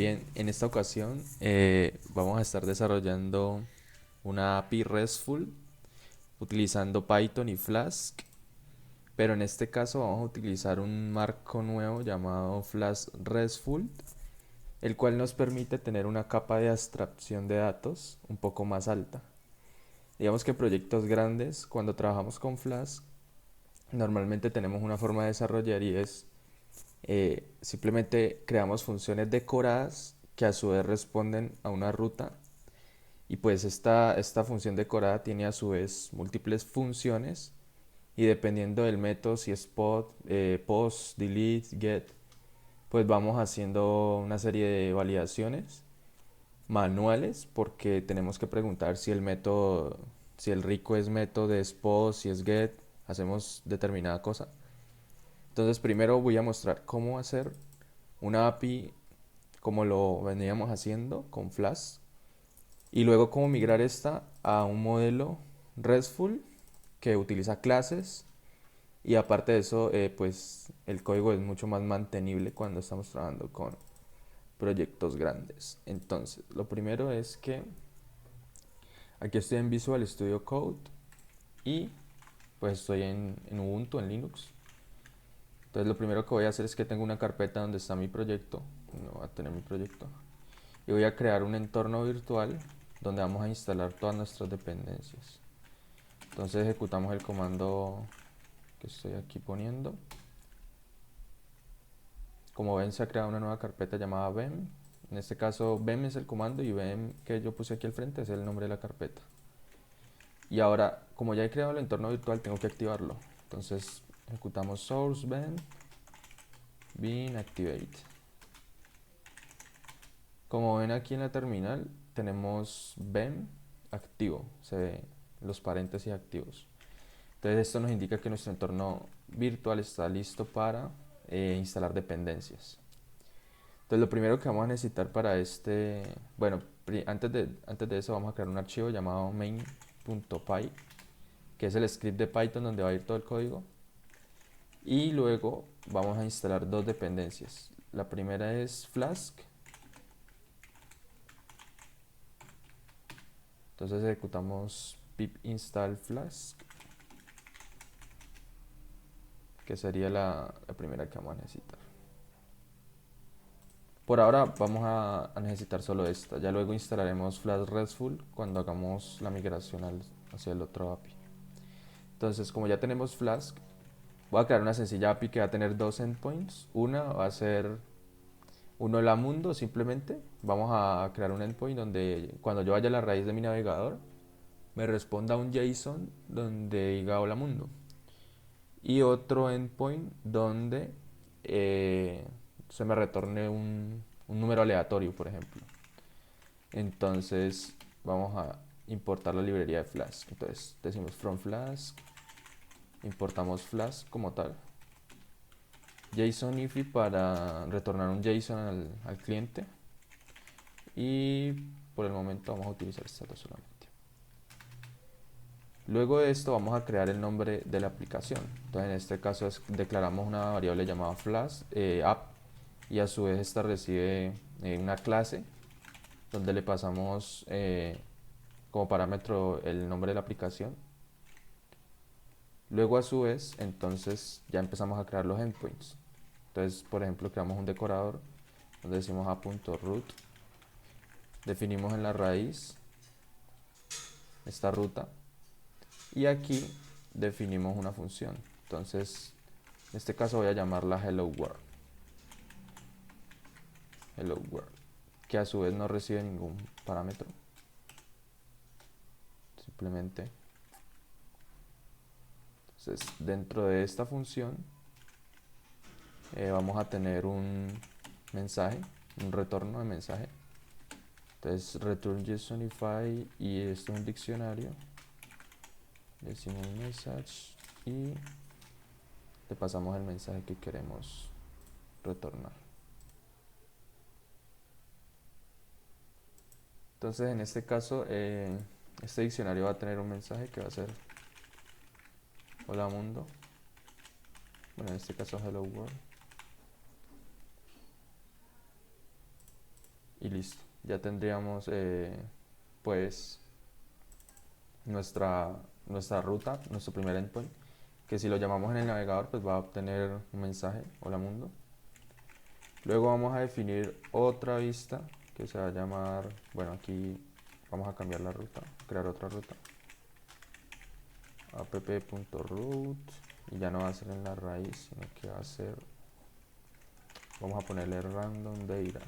Bien, en esta ocasión vamos a estar desarrollando una API RESTful utilizando Python y Flask, pero en este caso vamos a utilizar un marco nuevo llamado Flask RESTful, el cual nos permite tener una capa de abstracción de datos un poco más alta. Digamos que en proyectos grandes, cuando trabajamos con Flask, normalmente tenemos una forma de desarrollar y es simplemente creamos funciones decoradas que a su vez responden a una ruta y pues esta función decorada tiene a su vez múltiples funciones y dependiendo del método, si es post, delete, get, pues vamos haciendo una serie de validaciones manuales porque tenemos que preguntar si el método, si el rico es método, es post, si es get, hacemos determinada cosa. Entonces primero voy a mostrar cómo hacer una API como lo veníamos haciendo con Flask y luego cómo migrar esta a un modelo RESTful que utiliza clases y aparte de eso pues el código es mucho más mantenible cuando estamos trabajando con proyectos grandes. Entonces lo primero es que aquí estoy en Visual Studio Code y pues estoy en Ubuntu, en Linux. Entonces lo primero que voy a hacer es que tengo una carpeta donde está mi proyecto, no voy a tener mi proyecto, y voy a crear un entorno virtual donde vamos a instalar todas nuestras dependencias. Entonces ejecutamos el comando que estoy aquí poniendo. Como ven, se ha creado una nueva carpeta llamada BEM. En este caso BEM es el comando y BEM que yo puse aquí al frente es el nombre de la carpeta. Y ahora, como ya he creado el entorno virtual, tengo que activarlo. Entonces ejecutamos source BEM bin activate. Como ven aquí en la terminal, tenemos BEM activo, se ve los paréntesis activos. Entonces esto nos indica que nuestro entorno virtual está listo para instalar dependencias. Entonces lo primero que vamos a necesitar para bueno, antes de eso vamos a crear un archivo llamado main.py, que es el script de Python donde va a ir todo el código. Y luego vamos a instalar dos dependencias. La primera es Flask. Entonces ejecutamos pip install Flask, que sería la primera que vamos a necesitar. Por ahora vamos a necesitar solo esta, ya luego instalaremos Flask RESTful cuando hagamos la migración hacia el otro API. Entonces, como ya tenemos Flask, voy a crear una sencilla API que va a tener dos endpoints. Una va a ser un hola mundo simplemente. Vamos a crear un endpoint donde cuando yo vaya a la raíz de mi navegador me responda un JSON donde diga hola mundo. Y otro endpoint donde se me retorne un número aleatorio, por ejemplo. Entonces vamos a importar la librería de Flask. Entonces decimos from Flask, importamos Flask como tal, JSON ify para retornar un JSON al cliente y por el momento vamos a utilizar este dato solamente. Luego de esto vamos a crear el nombre de la aplicación. Entonces en este caso declaramos una variable llamada Flask app y a su vez esta recibe una clase donde le pasamos como parámetro el nombre de la aplicación. Luego a su vez entonces ya empezamos a crear los endpoints. Entonces por ejemplo creamos un decorador donde decimos a.root, definimos en la raíz esta ruta y aquí definimos una función. Entonces en este caso voy a llamarla hello world, que a su vez no recibe ningún parámetro, simplemente. Entonces dentro de esta función vamos a tener un mensaje, un retorno de mensaje. Entonces return JSONify y esto es un diccionario. Decimos message y le pasamos el mensaje que queremos retornar. Entonces en este caso este diccionario va a tener un mensaje que va a ser hola mundo, bueno en este caso hello world. y listo. Ya tendríamos pues nuestra ruta, nuestro primer endpoint, que si lo llamamos en el navegador pues va a obtener un mensaje, hola mundo. Luego vamos a definir otra vista que se va a llamar, bueno, aquí vamos a cambiar la ruta, crear otra ruta, app.root, y ya no va a ser en la raíz, sino que va a ser, vamos a ponerle random data.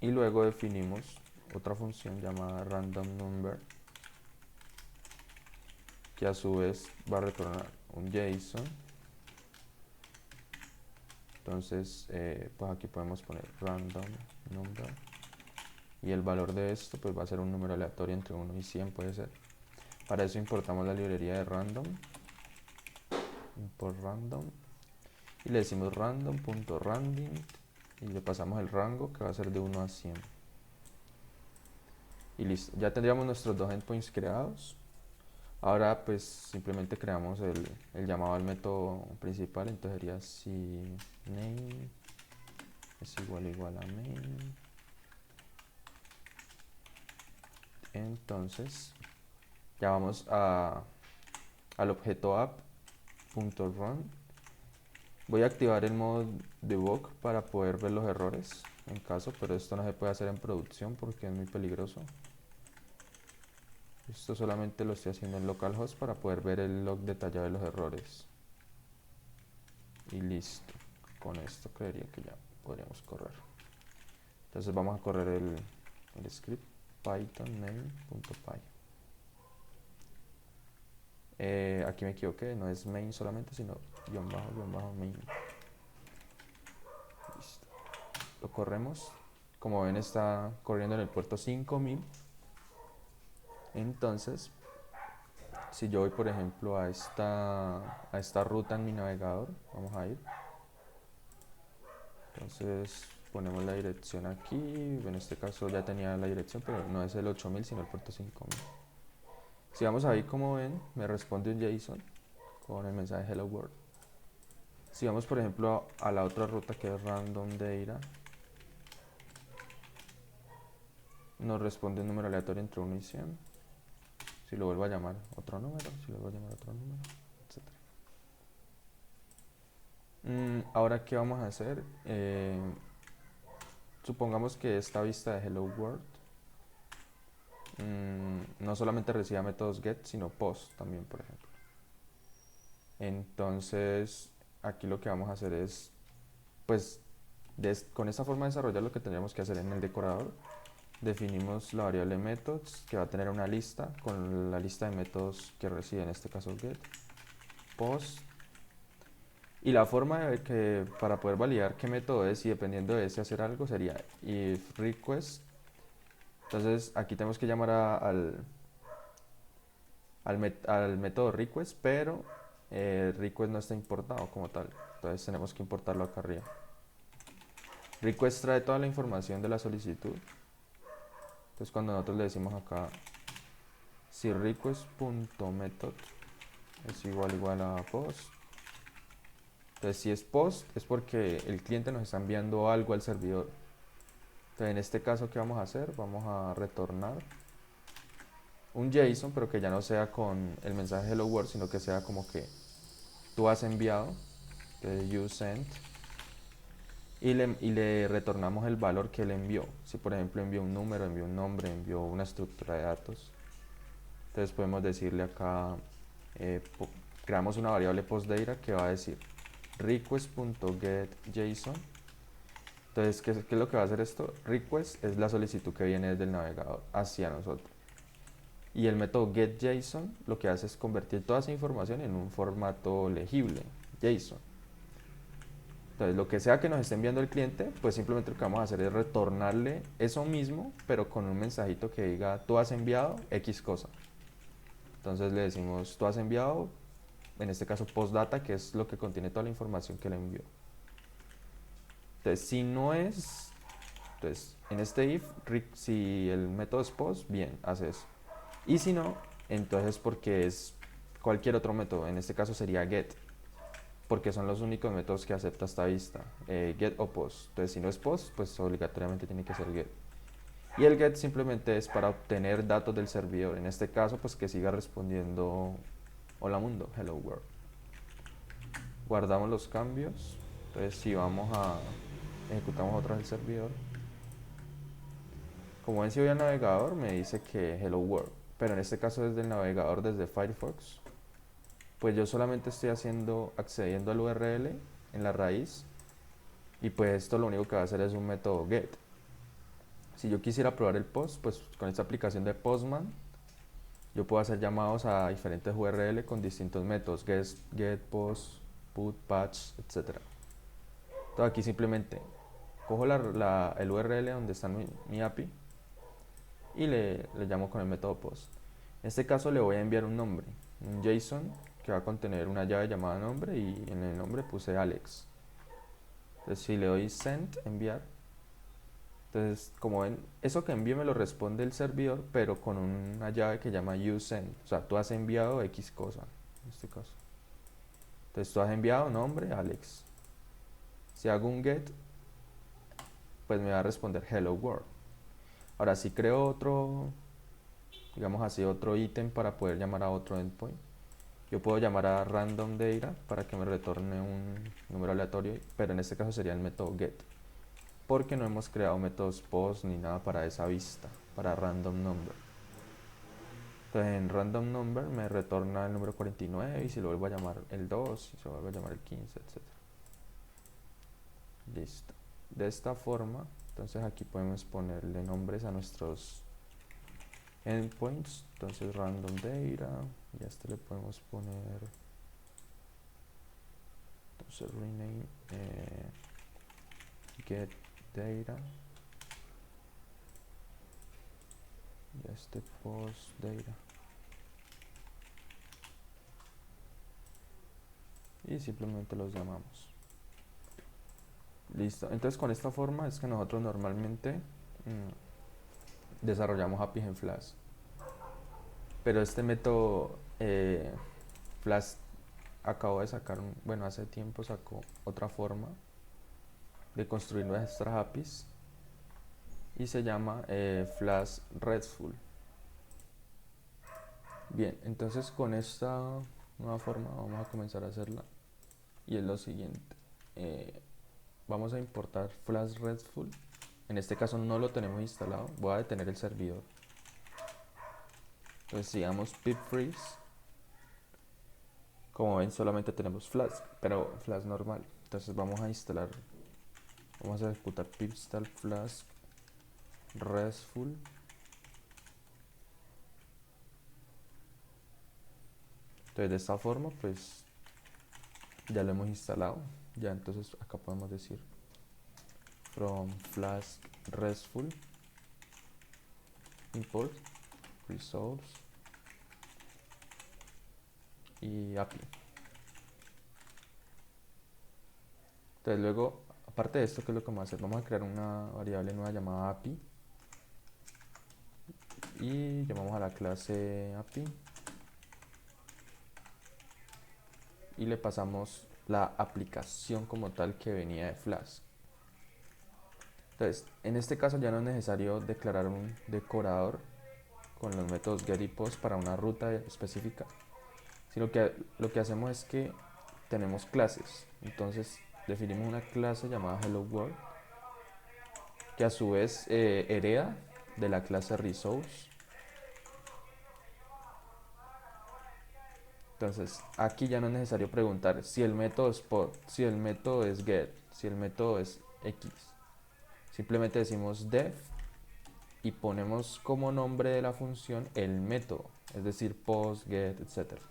Y luego definimos otra función llamada random number, que a su vez va a retornar un JSON. Entonces pues aquí podemos poner random number, y el valor de esto pues va a ser un número aleatorio entre 1 y 100 puede ser. Para eso importamos la librería de random, import random, y le decimos random.random y le pasamos el rango que va a ser de 1 a 100. Y listo, ya tendríamos nuestros dos endpoints creados. Ahora pues simplemente creamos el llamado al método principal, entonces sería si name es igual a main. Entonces ya vamos al objeto app.run. Voy a activar el modo debug para poder ver los errores en caso, pero esto no se puede hacer en producción porque es muy peligroso. Esto solamente lo estoy haciendo en localhost para poder ver el log detallado de los errores. Y listo. Con esto creería que ya podríamos correr. Entonces vamos a correr el script python main.py. Aquí me equivoqué, no es main solamente, sino guión bajo main. Listo. Lo corremos. Como ven, está corriendo en el puerto 5000. Entonces, si yo voy por ejemplo a esta ruta en mi navegador, vamos a ir. Entonces ponemos la dirección aquí, en este caso ya tenía la dirección, pero no es el 8000 sino el puerto 5000. Si vamos ahí, como ven, me responde un JSON con el mensaje hello world. Si vamos por ejemplo a la otra ruta que es random data, nos responde un número aleatorio entre 1 y 100. Si lo vuelvo a llamar otro número, si lo vuelvo a llamar otro número, etc. Ahora, ¿qué vamos a hacer? Supongamos que esta vista de hello world no solamente reciba métodos get, sino post también, por ejemplo. Entonces, aquí lo que vamos a hacer es, pues, con esta forma de desarrollar lo que tendríamos que hacer en el decorador. Definimos la variable methods, que va a tener una lista con la lista de métodos que recibe, en este caso get, post. Y la forma de que para poder validar qué método es y dependiendo de ese hacer algo sería if request. Entonces aquí tenemos que llamar al método request, pero request no está importado como tal. Entonces tenemos que importarlo acá arriba. Request trae toda la información de la solicitud. Entonces cuando nosotros le decimos acá si request.method es igual a post, entonces si es post es porque el cliente nos está enviando algo al servidor. Entonces en este caso, ¿qué vamos a hacer? Vamos a retornar un JSON, pero que ya no sea con el mensaje hello world, sino que sea como que tú has enviado, entonces you sent, y le retornamos el valor que él envió. Si por ejemplo envió un número, envió un nombre, envió una estructura de datos, entonces podemos decirle acá, creamos una variable postdata que va a decir request.getJSON. Entonces, ¿qué es lo que va a hacer esto? Request es la solicitud que viene desde el navegador hacia nosotros. Y el método getJSON lo que hace es convertir toda esa información en un formato legible, JSON. Entonces, lo que sea que nos esté enviando el cliente, pues simplemente lo que vamos a hacer es retornarle eso mismo, pero con un mensajito que diga, tú has enviado X cosa. Entonces le decimos, tú has enviado, en este caso postdata, que es lo que contiene toda la información que le envió. Entonces, si no es, entonces en este if, si el método es post, bien, hace eso. Y si no, entonces porque es cualquier otro método, en este caso sería get. porque son los únicos métodos que acepta esta vista, get o post. Entonces si no es post, pues obligatoriamente tiene que ser get. Y el get simplemente es para obtener datos del servidor, en este caso pues que siga respondiendo hola mundo, hello world. Guardamos los cambios. Entonces si ejecutamos otra vez el servidor, como ven, si voy al navegador me dice que hello world, pero en este caso desde el navegador, desde Firefox, pues yo solamente estoy accediendo al URL en la raíz, y pues esto lo único que va a hacer es un método get. Si yo quisiera probar el post, pues con esta aplicación de Postman yo puedo hacer llamados a diferentes URL con distintos métodos, get, post, put, patch, etc. Entonces aquí simplemente cojo el URL donde está mi API y le llamo con el método post. En este caso le voy a enviar un nombre, un JSON que va a contener una llave llamada nombre, y en el nombre puse Alex. Entonces si le doy send, enviar, entonces como ven, eso que envíe me lo responde el servidor, pero con una llave que llama useSend. O sea, tú has enviado X cosa, en este caso. Entonces tú has enviado nombre Alex. Si hago un get, pues me va a responder hello world. Ahora si creo otro, digamos así, otro ítem para poder llamar a otro endpoint, yo puedo llamar a random data para que me retorne un número aleatorio, pero en este caso sería el método get, porque no hemos creado métodos post ni nada para esa vista, para random number. Entonces en random number me retorna el número 49, y si lo vuelvo a llamar el 2, y se vuelve a llamar el 15, etc. Listo. De esta forma, entonces aquí podemos ponerle nombres a nuestros endpoints. Entonces random data, y a este le podemos poner, entonces rename get data, y a este post data, y simplemente los llamamos. Listo. Entonces con esta forma es que nosotros normalmente desarrollamos APIs en Flask. Pero este método Flask acabo de sacar, bueno, hace tiempo sacó otra forma de construir nuestras APIs, y se llama Flask RESTful. Bien, entonces con esta nueva forma vamos a comenzar a hacerla, y es lo siguiente. Vamos a importar Flask RESTful. En este caso no lo tenemos instalado, voy a detener el servidor. Entonces sigamos pip freeze. Como ven, solamente tenemos Flask, pero Flask normal. Entonces vamos a ejecutar pip install Flask RESTful. Entonces de esta forma pues ya lo hemos instalado. Ya, entonces acá podemos decir from Flask RESTful import resource y API. Entonces luego, aparte de esto, ¿qué es lo que vamos a hacer? Vamos a crear una variable nueva llamada API, y llamamos a la clase API y le pasamos la aplicación como tal que venía de Flask. Entonces, en este caso ya no es necesario declarar un decorador con los métodos get y post para una ruta específica, sino que lo que hacemos es que tenemos clases. Entonces definimos una clase llamada hello world, que a su vez hereda de la clase resource. Entonces aquí ya no es necesario preguntar si el método es post, si el método es get, si el método es x. Simplemente decimos def y ponemos como nombre de la función el método, es decir, post, get, etc.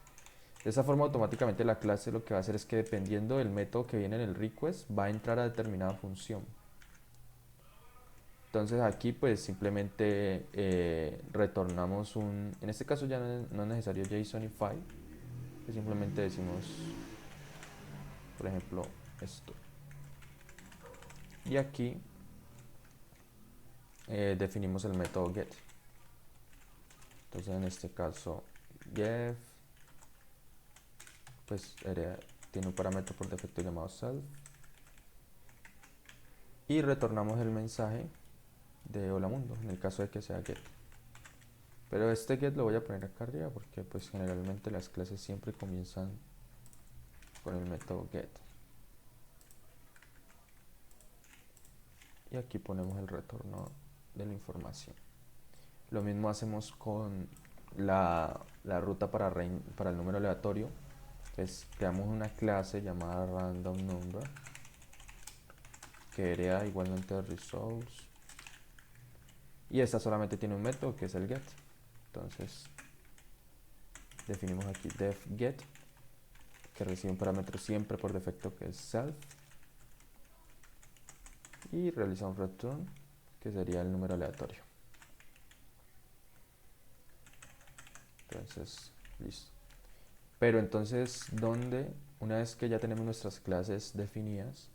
De esa forma automáticamente la clase lo que va a hacer es que, dependiendo del método que viene en el request, va a entrar a determinada función. Entonces aquí pues simplemente retornamos en este caso ya no es necesario JSONify, que simplemente decimos, por ejemplo, esto. Y aquí definimos el método get. Entonces en este caso get, pues tiene un parámetro por defecto llamado self, y retornamos el mensaje de hola mundo en el caso de que sea get. Pero este get lo voy a poner acá arriba porque pues generalmente las clases siempre comienzan con el método get. Y aquí ponemos el retorno de la información. Lo mismo hacemos con la ruta para el número aleatorio. Entonces creamos una clase llamada random number que hereda igualmente de results, y esta solamente tiene un método que es el get. Entonces definimos aquí def get, que recibe un parámetro siempre por defecto que es self, y realiza un return que sería el número aleatorio. Entonces listo. Pero entonces, una vez que ya tenemos nuestras clases definidas,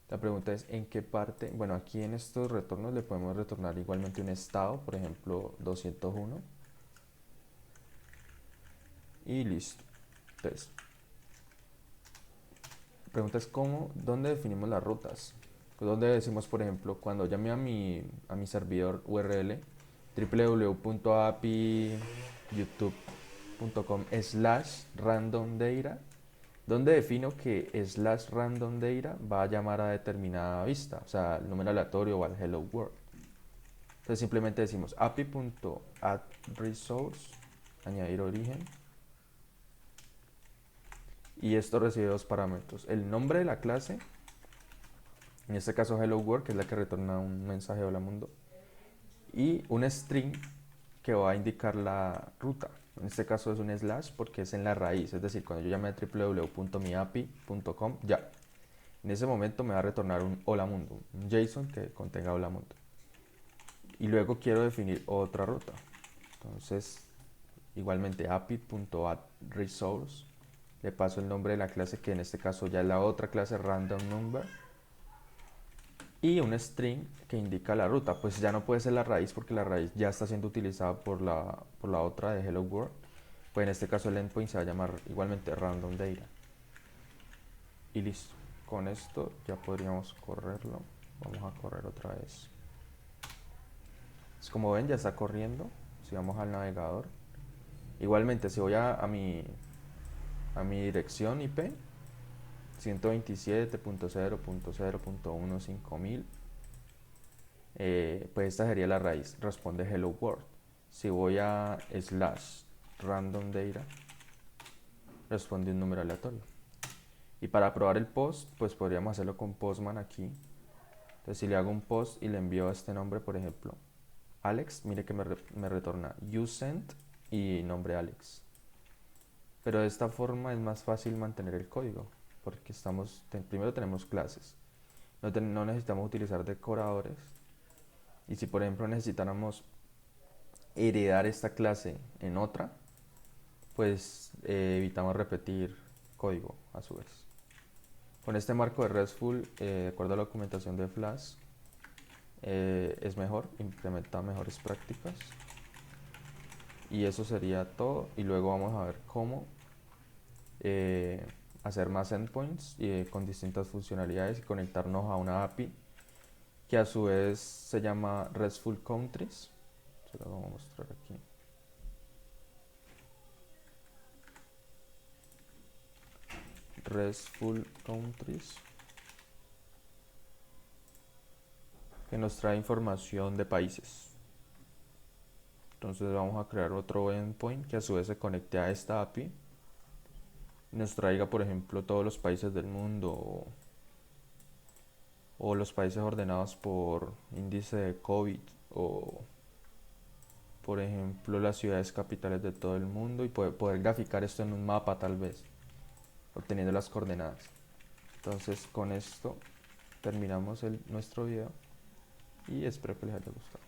la pregunta es en qué parte. Bueno, aquí en estos retornos le podemos retornar igualmente un estado, por ejemplo 201, y listo. Entonces, la pregunta es dónde definimos las rutas. Donde decimos, por ejemplo, cuando llame a mi servidor URL www.api.youtube.com/randomdata, donde defino que /randomdata va a llamar a determinada vista, o sea, el número aleatorio o al hello world. Entonces simplemente decimos api.addResource, añadir origen, y esto recibe dos parámetros: el nombre de la clase, en este caso hello world, que es la que retorna un mensaje de hola mundo, y un string que va a indicar la ruta. En este caso es un slash porque es en la raíz, es decir, cuando yo llame a www.miapi.com, ya en ese momento me va a retornar un hola mundo, un JSON que contenga hola mundo. Y luego quiero definir otra ruta. Entonces, igualmente api.addResource, le paso el nombre de la clase, que en este caso ya es la otra clase random number, y un string que indica la ruta. Pues ya no puede ser la raíz porque la raíz ya está siendo utilizada por la otra de hello world. Pues en este caso el endpoint se va a llamar igualmente random data. Y listo. Con esto ya podríamos correrlo. Vamos a correr otra vez. Pues como ven, ya está corriendo. Si vamos al navegador, igualmente si voy a mi dirección IP 127.0.0.15000, pues esta sería la raíz, responde hello world. Si voy a /randomData, responde un número aleatorio. Y para probar el post, pues podríamos hacerlo con Postman aquí. Entonces si le hago un post y le envío este nombre, por ejemplo Alex, mire que me retorna uSent y nombre Alex. Pero de esta forma es más fácil mantener el código, porque primero tenemos clases, no necesitamos utilizar decoradores. Y si por ejemplo necesitáramos heredar esta clase en otra, pues evitamos repetir código a su vez. Con este marco de RESTful, de acuerdo a la documentación de Flash, es mejor, implementa mejores prácticas. Y eso sería todo. Y luego vamos a ver cómo hacer más endpoints con distintas funcionalidades y conectarnos a una API que a su vez se llama RESTful Countries. Se lo vamos a mostrar aquí. RESTful Countries, que nos trae información de países. Entonces vamos a crear otro endpoint que a su vez se conecte a esta API y nos traiga, por ejemplo, todos los países del mundo, o los países ordenados por índice de COVID, o por ejemplo las ciudades capitales de todo el mundo, y poder graficar esto en un mapa tal vez, obteniendo las coordenadas. Entonces con esto terminamos nuestro video y espero que les haya gustado.